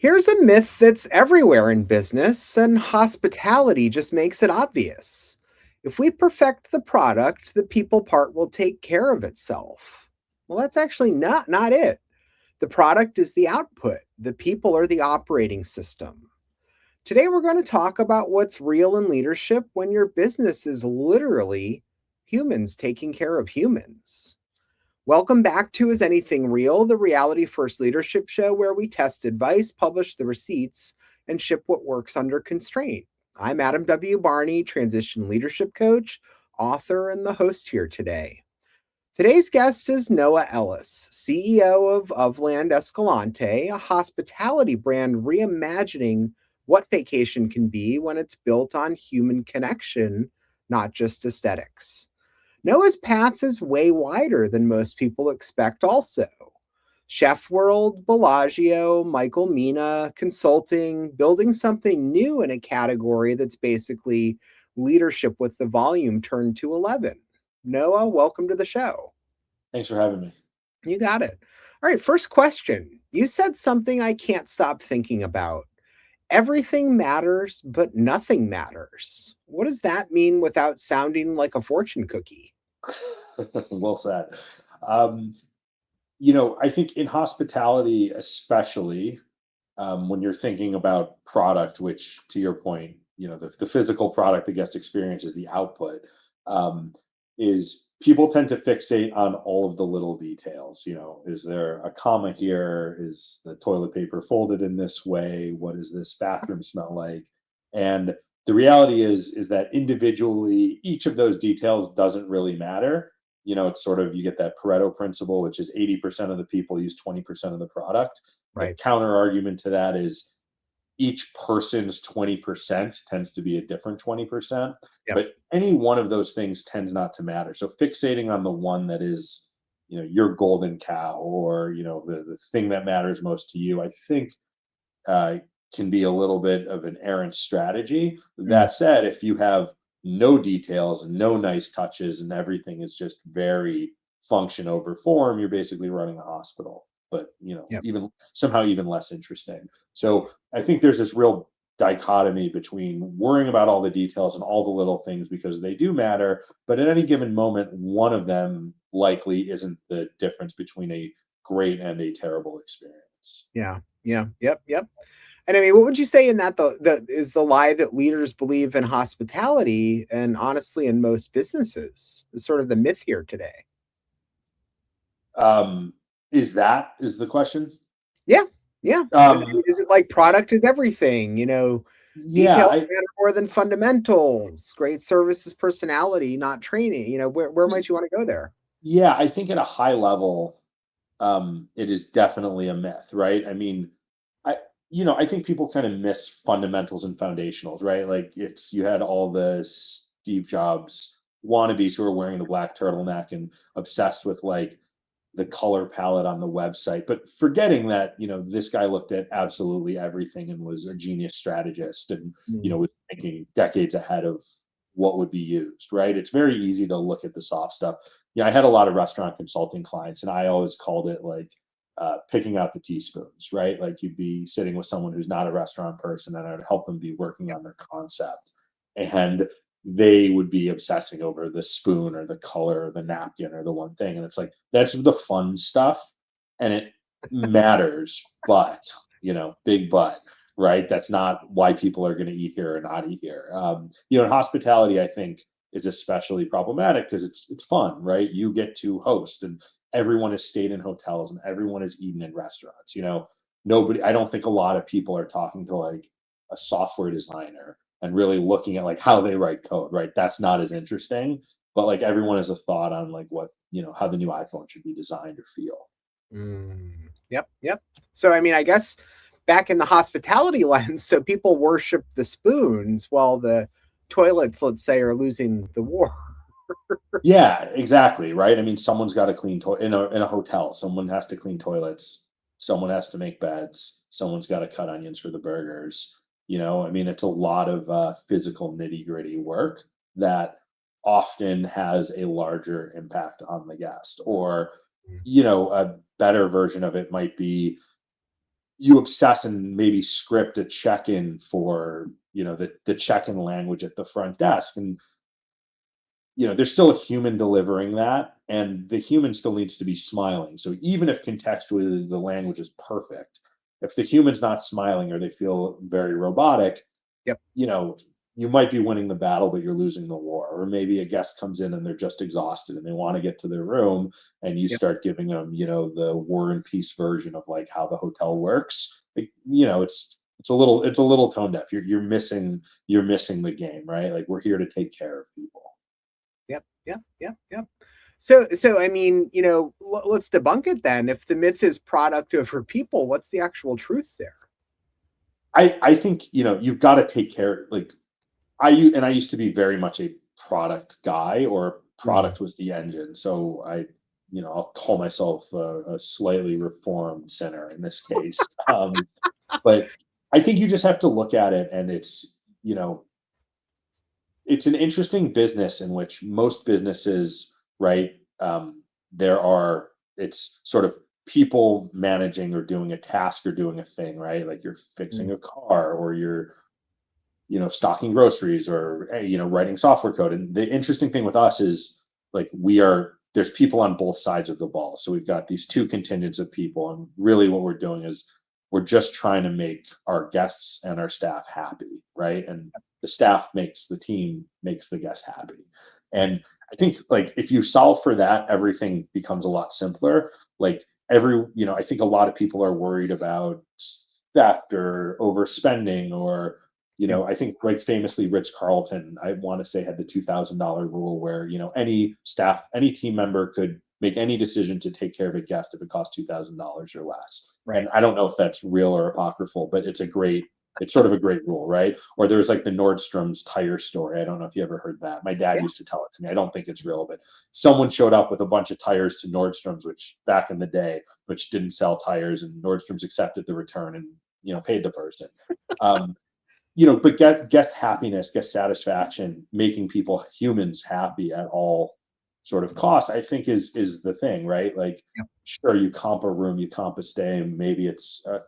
Here's a myth that's everywhere in business, and hospitality just makes it obvious. If we perfect the product, the people part will take care of itself. Well, that's actually not it. The product is the output. The people are the operating system. Today we're going to talk about what's real in leadership when your business is literally humans taking care of humans. Welcome back to Is Anything Real, the reality first leadership show where we test advice, publish the receipts, and ship what works under constraint. I'm Adam W. Barney, transition leadership coach, author, and the host here today. Today's guest is Noah Ellis, CEO of Ofland Escalante, a hospitality brand reimagining what vacation can be when it's built on human connection, not just aesthetics. Noah's path is way wider than most people expect also. Chef World, Bellagio, Michael Mina, consulting, building something new in a category that's basically leadership with the volume turned to 11. Noah, welcome to the show. Thanks for having me. You got it. All right, first question. You said something I can't stop thinking about. Everything matters, but nothing matters. What does that mean without sounding like a fortune cookie? Well said. I think in hospitality, especially when you're thinking about product, which to your point, the physical product, the guest experience is the output, is people tend to fixate on all of the little details. Is there a comma here? Is the toilet paper folded in this way? What does this bathroom smell like? And the reality is that individually, each of those details doesn't really matter. It's sort of, you get that Pareto principle, which is 80% of the people use 20% of the product. The Right. counter argument to that is each person's 20% tends to be a different 20%, Yep. but any one of those things tends not to matter. So fixating on the one that is, your golden cow, or, the thing that matters most to you, I think uh, can be a little bit of an errant strategy. Mm, That said, if you have no details and no nice touches and everything is just very function over form, you're basically running a hospital, but yep. even less interesting. So I think there's this real dichotomy between worrying about all the details and all the little things because they do matter, but at any given moment, one of them likely isn't the difference between a great and a terrible experience. Yeah. Yeah. Yep. Yep. And I mean, what would you say in that the is the lie that leaders believe in hospitality and honestly in most businesses is sort of the myth here today? Um, is the question? Yeah. Yeah. Um, Is it like product is everything, yeah, details matter more than fundamentals. Great service is personality, not training. Where might you want to go there? yeah, I think at a high level, it is definitely a myth, right? I mean, I I think people kind of miss fundamentals and foundationals, right? Like you had all the Steve Jobs wannabes who are wearing the black turtleneck and obsessed with like the color palette on the website, but forgetting that, this guy looked at absolutely everything and was a genius strategist and, Mm, was thinking decades ahead of what would be used, right? It's very easy to look at the soft stuff. I had a lot of restaurant consulting clients and I always called it like picking out the teaspoons, right? Like you'd be sitting with someone who's not a restaurant person and I'd help them be working on their concept. And they would be obsessing over the spoon or the color or the napkin or the one thing. And it's like, that's the fun stuff. And it matters, but, big but, right? That's not why people are going to eat here or not eat here. In hospitality, I think is especially problematic because it's fun, right? You get to host and everyone has stayed in hotels and everyone has eaten in restaurants. Nobody, I don't think a lot of people are talking to like a software designer and really looking at like how they write code, right? That's not as interesting, but like everyone has a thought on like what, how the new iPhone should be designed or feel. yep, yep. So I mean, I guess back in the hospitality lens, so people worship the spoons while the toilets, let's say, are losing the war. Yeah, exactly, right? I mean, someone's got to clean in a hotel. Someone has to clean toilets. Someone has to make beds. Someone's got to cut onions for the burgers. I mean, it's a lot of physical nitty-gritty work that often has a larger impact on the guest. Or, a better version of it might be you obsess and maybe script a check-in for, the check-in language at the front desk. And there's still a human delivering that, and the human still needs to be smiling. So even if contextually the language is perfect, if the human's not smiling or they feel very robotic, Yep. you know, you might be winning the battle, but you're losing the war. Or maybe a guest comes in and they're just exhausted and they want to get to their room, and you Yep. start giving them, the War and Peace version of like how the hotel works. It's a little tone deaf. You're missing the game, right? Like we're here to take care of people. Yep. Yep. Yep. Yep. So I mean, let's debunk it then. If the myth is product over people, what's the actual truth there? I think you've got to take care. Like I used to be very much a product guy, or Mm. product was the engine. So I'll call myself a slightly reformed sinner in this case. But I think you just have to look at it, and you know it's an interesting business in which most businesses, right? There are It's sort of people managing or doing a task or doing a thing, right? Like you're fixing Mm. a car, or you're stocking groceries, or writing software code. And the interesting thing with us is, like, there's people on both sides of the ball. So we've got these two contingents of people, and really what we're doing is we're just trying to make our guests and our staff happy, right? And the staff makes the team, makes the guests happy. Right. And I think, like, if you solve for that, everything becomes a lot simpler. Like, I think a lot of people are worried about theft or overspending, or Yep. I think, like, famously, Ritz Carlton, I want to say, had the $2,000 rule where, any team member could make any decision to take care of a guest if it costs $2,000 or less. Right. And I don't know if that's real or apocryphal, but it's sort of a great rule, right? Or there's like the Nordstrom's tire story. I don't know if you ever heard that. My dad Yeah. used to tell it to me. I don't think it's real, but someone showed up with a bunch of tires to Nordstrom's, which back in the day, which didn't sell tires, and Nordstrom's accepted the return and paid the person. Um, but guest happiness, guest satisfaction, making people, humans, happy at all sort of costs, I think is the thing, right? Like, Yep. sure, you comp a room, you comp a stay, maybe it's a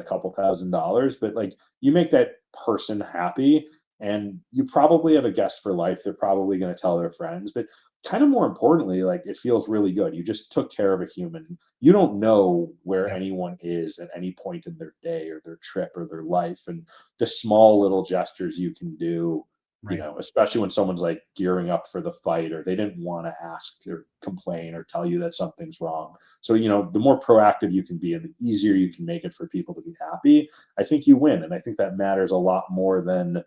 couple $1,000, but like, you make that person happy, and you probably have a guest for life. They're probably going to tell their friends, but kind of more importantly, like, it feels really good. You just took care of a human. You don't know where Yep. anyone is at any point in their day or their trip or their life, and the small little gestures you can do, Right. especially when someone's like gearing up for the fight, or they didn't want to ask or complain or tell you that something's wrong. So, the more proactive you can be and the easier you can make it for people to be happy, I think you win. And I think that matters a lot more than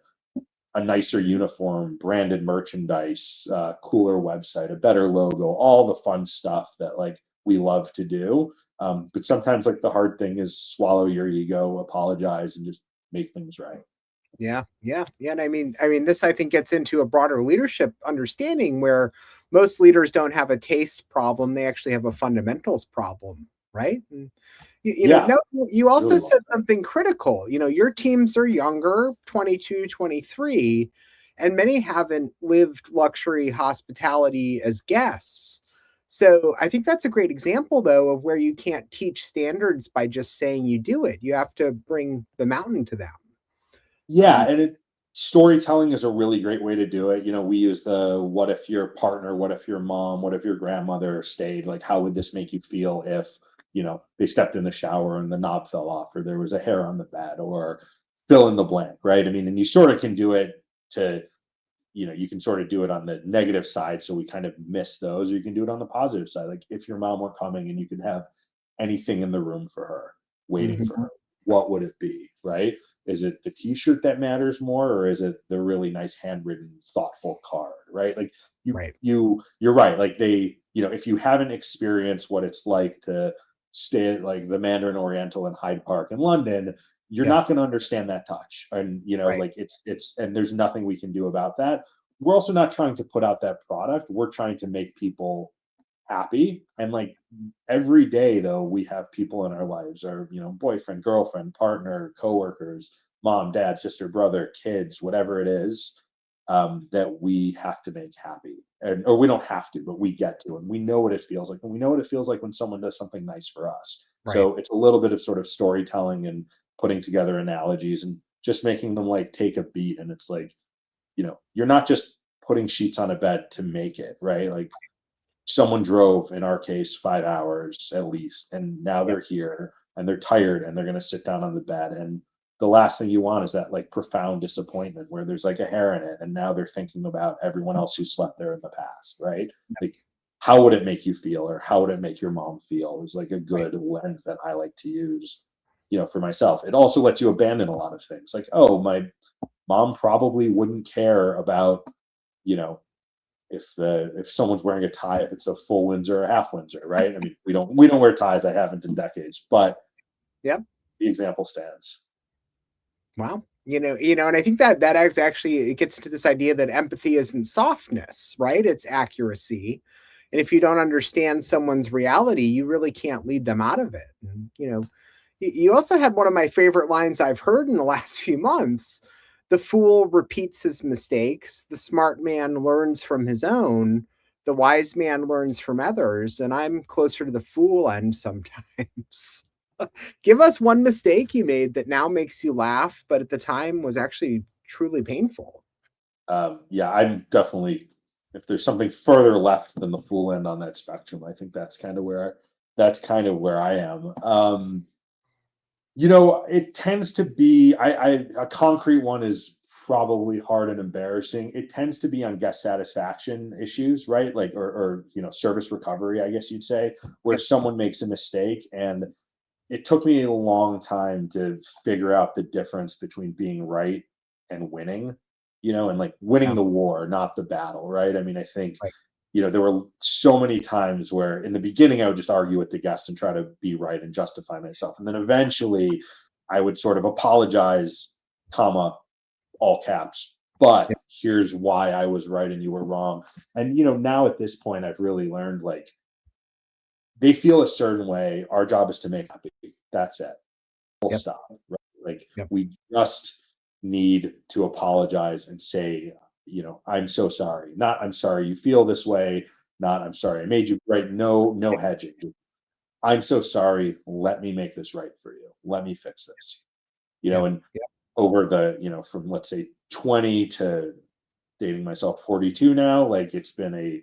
a nicer uniform, branded merchandise, cooler website, a better logo, all the fun stuff that, like, we love to do. But sometimes, like, the hard thing is swallow your ego, apologize, and just make things right. Yeah, yeah, yeah. And I mean, this I think gets into a broader leadership understanding where most leaders don't have a taste problem; they actually have a fundamentals problem, right? And Yeah, no, you also really well said said. something critical. Your teams are younger, 22, 23, and many haven't lived luxury hospitality as guests. So I think that's a great example, though, of where you can't teach standards by just saying you do it. You have to bring the mountain to them. Yeah, Um, and storytelling is a really great way to do it. We use the what if your partner, what if your mom, what if your grandmother stayed? Like, how would this make you feel if, they stepped in the shower and the knob fell off, or there was a hair on the bed, or fill in the blank, right? I mean, and you sort of can do it to, you can sort of do it on the negative side. So we kind of miss those, or you can do it on the positive side. Like, if your mom were coming and you could have anything in the room for her, waiting for mhm. her, what would it be, right? Is it the t-shirt that matters more, or is it the really nice handwritten, thoughtful card, right? Like, Right. you're right. Like, if you haven't experienced what it's like to stay at, like, the Mandarin Oriental in Hyde Park in London, you're Yep. not going to understand that touch. And, Right. like, and there's nothing we can do about that. We're also not trying to put out that product. We're trying to make people happy. And, like, every day, though, we have people in our lives, our, boyfriend, girlfriend, partner, coworkers, mom, dad, sister, brother, kids, whatever it is. that we have to make happy, or we don't have to, but we get to, and we know what it feels like, and we know what it feels like when someone does something nice for us. Right. So it's a little bit of sort of storytelling and putting together analogies and just making them like take a beat. And it's like, you're not just putting sheets on a bed to make it, right? Like someone drove, in our case, 5 hours at least, and now Yep. they're here and they're tired and they're going to sit down on the bed. And the last thing you want is that like profound disappointment where there's like a hair in it and now they're thinking about everyone else who slept there in the past, right? Like, how would it make you feel, or how would it make your mom feel, is like a Right. good lens that I like to use, for myself. It also lets you abandon a lot of things, like, oh, my mom probably wouldn't care about, you know if someone's wearing a tie, if it's a full Windsor or a half Windsor, right? I mean, we don't wear ties. I haven't in decades, but Yep. the example stands. Wow. And I think that is actually, it gets into this idea that empathy isn't softness, right? It's accuracy. And if you don't understand someone's reality, you really can't lead them out of it. And, you also had one of my favorite lines I've heard in the last few months. The fool repeats his mistakes. The smart man learns from his own. The wise man learns from others. And I'm closer to the fool end sometimes. Give us one mistake you made that now makes you laugh, but at the time was actually truly painful. Yeah, I'm definitely, if there's something further left than the full end on that spectrum, I think that's kind of where I am. It tends to be, a concrete one is probably hard and embarrassing. It tends to be on guest satisfaction issues, right? Like, or service recovery, I guess you'd say, where Yep. someone makes a mistake. And it took me a long time to figure out the difference between being right and winning, and like winning Yeah. the war, not the battle, right? I mean, I think, Right. there were so many times where in the beginning I would just argue with the guest and try to be right and justify myself. And then eventually I would sort of apologize, comma, all caps, but Yeah. here's why I was right and you were wrong. And, now at this point, I've really learned, like, they feel a certain way. Our job is to make happy. That's it. Full Yep. stop. Right? Like, Yep. we just need to apologize and say, I'm so sorry. Not I'm sorry you feel this way. Not I'm sorry I made you right. No, no hedging. I'm so sorry. Let me make this right for you. Let me fix this. Yep. And Yep. over the, from, let's say, 20 to dating myself 42 now, like, it's been a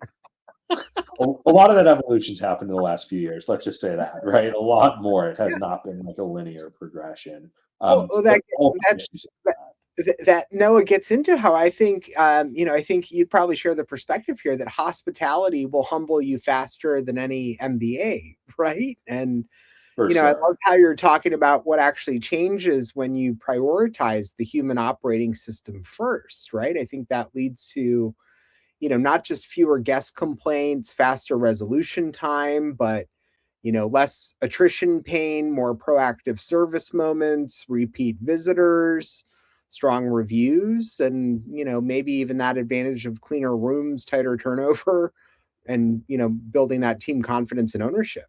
lot of that evolution's happened in the last few years. Let's just say that, right? A lot more. It has Yeah. not been like a linear progression. Well, But that all that issues like that that. that Noah gets into how I think, I think you'd probably share the perspective here that hospitality will humble you faster than any MBA, right? And For I sure. love how you're talking about what actually changes when you prioritize the human operating system first, right? I think that leads to, not just fewer guest complaints, faster resolution time, but, less attrition pain, more proactive service moments, repeat visitors, strong reviews, and, maybe even that advantage of cleaner rooms, tighter turnover, and, building that team confidence and ownership.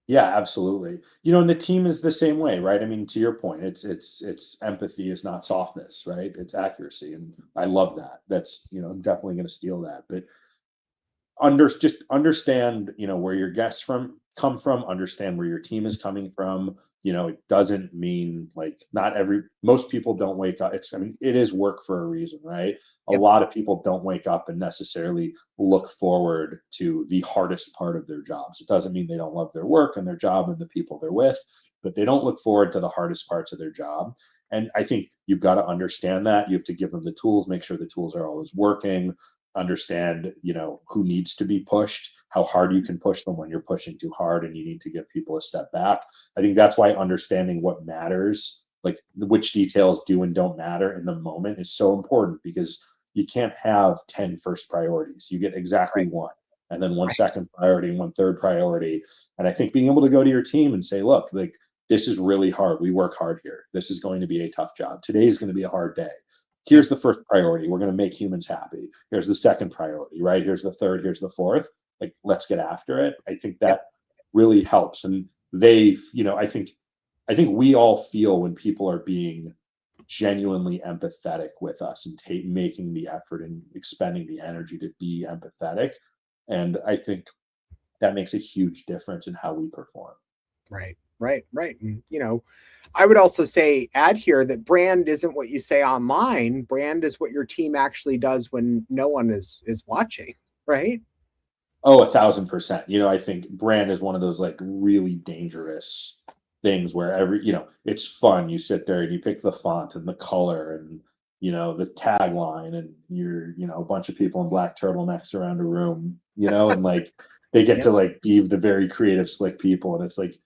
Yeah, absolutely. And the team is the same way, right? I mean, to your point, it's empathy is not softness, right? It's accuracy. And I love that. That's, I'm definitely going to steal that. But just understand, where your guests come from, understand where your team is coming from. It doesn't mean, like, not every most people don't wake up. I mean, it is work for a reason, right? A Yep. lot of people don't wake up and necessarily look forward to the hardest part of their jobs. It doesn't mean they don't love their work and their job and the people they're with, but they don't look forward to the hardest parts of their job. And I think you've got to understand that. You have to give them the tools, make sure the tools are always working, understand, who needs to be pushed, how hard you can push them when you're pushing too hard and you need to give people a step back. I think that's why understanding what matters, like which details do and don't matter in the moment, is so important, because you can't have 10 first priorities. You get exactly Right. one, and then one Right. second priority and one third priority. And I think being able to go to your team and say, look, like, this is really hard. We work hard here. This is going to be a tough job. Today is going to be a hard day. Yep. Here's the first priority. We're going to make humans happy. Here's the second priority, right? Here's the third. Here's the fourth. Like, let's get after it. I think Yep. that really helps. And I think we all feel when people are being genuinely empathetic with us and making the effort and expending the energy to be empathetic. And I think that makes a huge difference in how we perform. Right, right, right. And, I would also say add here that brand isn't what you say online. Brand is what your team actually does when no one is watching, right? Oh, 1,000%. I think brand is one of those like really dangerous things where it's fun. You sit there and you pick the font and the color and the tagline, and a bunch of people in black turtlenecks around a room, and like they get to Yep, like be the very creative, slick people, and it's like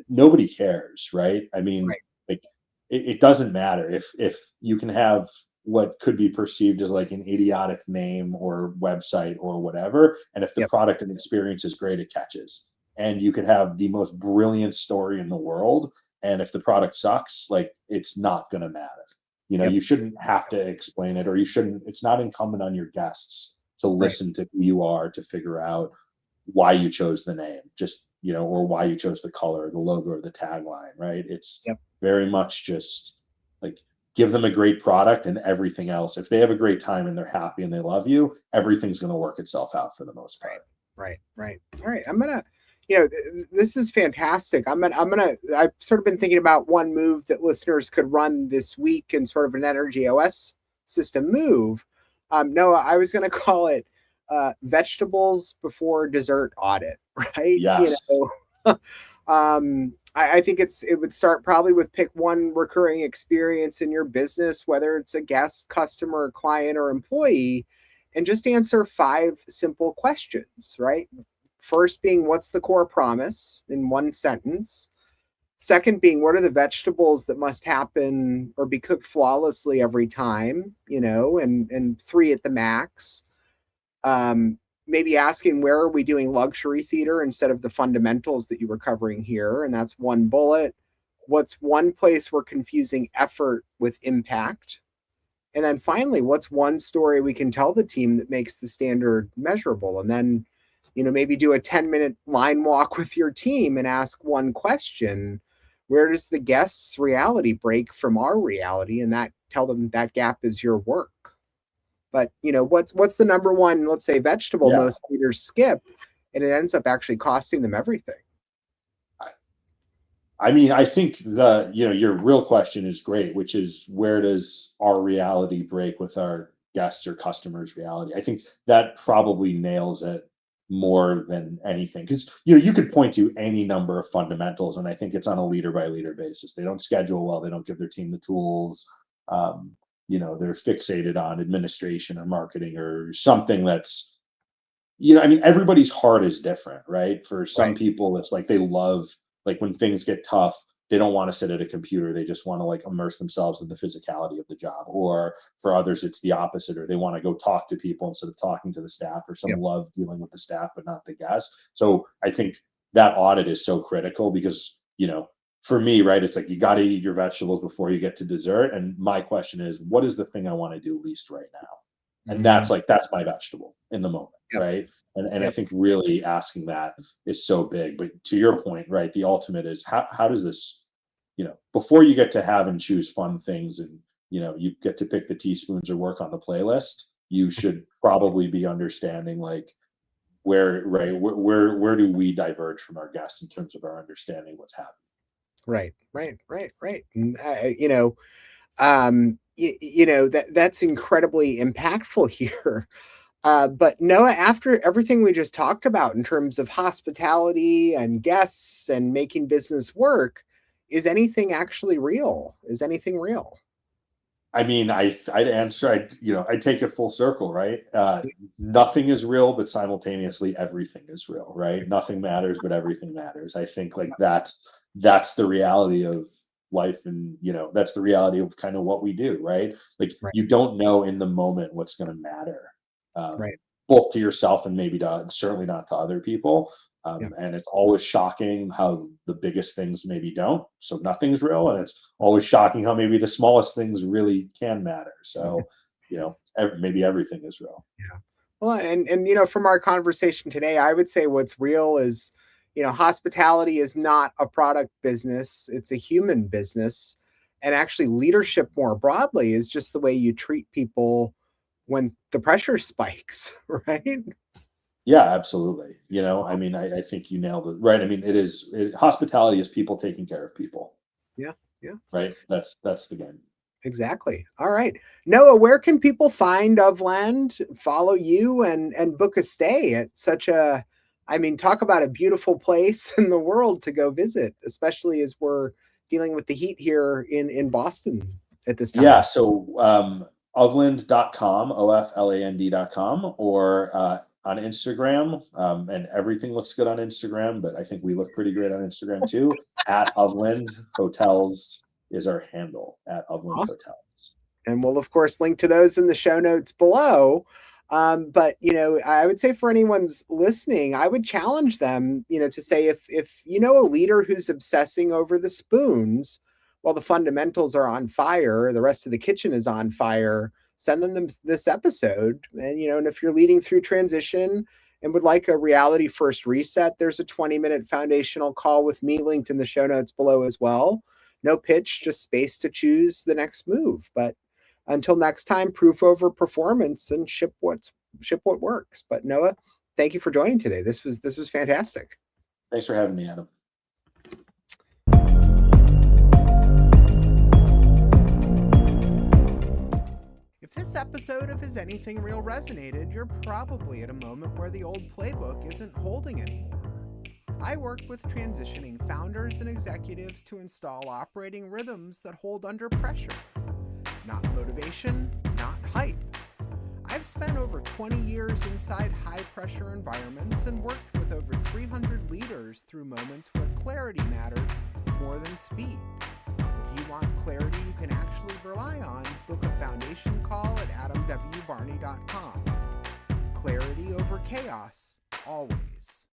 nobody cares, right? I mean, right. like it doesn't matter if you can have what could be perceived as like an idiotic name or website or whatever. And if the Yep, product and experience is great, it catches. And you could have the most brilliant story in the world. And if the product sucks, like it's not going to matter. yep, You shouldn't have to explain it, or it's not incumbent on your guests to right. listen to who you are to figure out why you chose the name, just, or why you chose the color, the logo, or the tagline, right? It's Yep, very much just like give them a great product, and everything else, if they have a great time and they're happy and they love you, everything's going to work itself out for the most right, part. right, right. All right. This is fantastic. I've sort of been thinking about one move that listeners could run this week in sort of an Energy OS system move. Noah, I was gonna call it vegetables before dessert audit, right? Yes. I think it would start probably with pick one recurring experience in your business, whether it's a guest, customer, client, or employee, and just answer five simple questions, right? First being, what's the core promise in one sentence? Second being, what are the vegetables that must happen or be cooked flawlessly every time, and three at the max. Um, Maybe asking, where are we doing luxury theater instead of the fundamentals that you were covering here? And that's one bullet. What's one place we're confusing effort with impact? And then finally, what's one story we can tell the team that makes the standard measurable? And then, maybe do a 10-minute line walk with your team and ask one question. Where does the guest's reality break from our reality? And that tell them that gap is your work. But what's the number one, let's say, vegetable Yeah. most leaders skip, and it ends up actually costing them everything. I mean, I think your real question is great, which is where does our reality break with our guests or customers' reality? I think that probably nails it more than anything, because you could point to any number of fundamentals, and I think it's on a leader by leader basis. They don't schedule well, they don't give their team the tools. They're fixated on administration or marketing or something that's, I mean, everybody's heart is different, right? For some Right. people, it's like they love, like when things get tough, they don't want to sit at a computer. They just want to like immerse themselves in the physicality of the job. Or for others, it's the opposite, or they want to go talk to people instead of talking to the staff, or some Yep. love dealing with the staff, but not the guests. So I think that audit is so critical because, for me, right, it's like you got to eat your vegetables before you get to dessert. And my question is, what is the thing I want to do least right now? And Mm, that's my vegetable in the moment, yep. right? And I Yep. think really asking that is so big. But to your point, right, the ultimate is how does this, before you get to have and choose fun things, and you get to pick the teaspoons or work on the playlist, you should probably be understanding like where do we diverge from our guests in terms of our understanding what's happening. Right. Right. Right. Right. And, that's incredibly impactful here. But Noah, after everything we just talked about in terms of hospitality and guests and making business work, is anything actually real? Is anything real? I mean, I'd answer, I'd take it full circle, right? Nothing is real, but simultaneously everything is real, right? Nothing matters, but everything matters. I think like that's the reality of life, and that's the reality of kind of what we do, right? Like Right. you don't know in the moment what's going to matter, Right. both to yourself and maybe certainly not to other people. Yeah. And it's always shocking how the biggest things maybe don't. So nothing's real. And it's always shocking how maybe the smallest things really can matter. So, maybe everything is real. Yeah. Well, and from our conversation today, I would say what's real is, hospitality is not a product business; it's a human business. and actually leadership more broadly is just the way you treat people when the pressure spikes, right? Yeah, absolutely. I mean, I think you nailed it, right? I mean, hospitality is people taking care of people, Yeah, yeah. right? That's the game. Exactly. All right. Noah, where can people find Ofland, follow you, and book a stay at such a, I mean, talk about a beautiful place in the world to go visit, especially as we're dealing with the heat here in Boston at this Yeah, time. so Ofland.com, Ofland.com, or on Instagram. And everything looks good on Instagram, but I think we look pretty great on Instagram too. At Ofland Hotels is our handle, at Ofland Awesome. Hotels. And we'll of course link to those in the show notes below. But I would say for anyone's listening, I would challenge them, to say if you know a leader who's obsessing over the spoons while the fundamentals are on fire, the rest of the kitchen is on fire, send them this episode. And if you're leading through transition and would like a reality first reset, there's a 20-minute foundational call with me linked in the show notes below as well. No pitch, just space to choose the next move. But until next time, proof over performance and ship what works. But Noah, thank you for joining today. This was fantastic. Thanks for having me, Adam. If this episode of Is Anything Real resonated, you're probably at a moment where the old playbook isn't holding anymore. I work with transitioning founders and executives to install operating rhythms that hold under pressure. Not motivation, not hype. I've spent over 20 years inside high-pressure environments and worked with over 300 leaders through moments where clarity mattered more than speed. If you want clarity you can actually rely on, book a foundation call at adamwbarney.com. Clarity over chaos, always.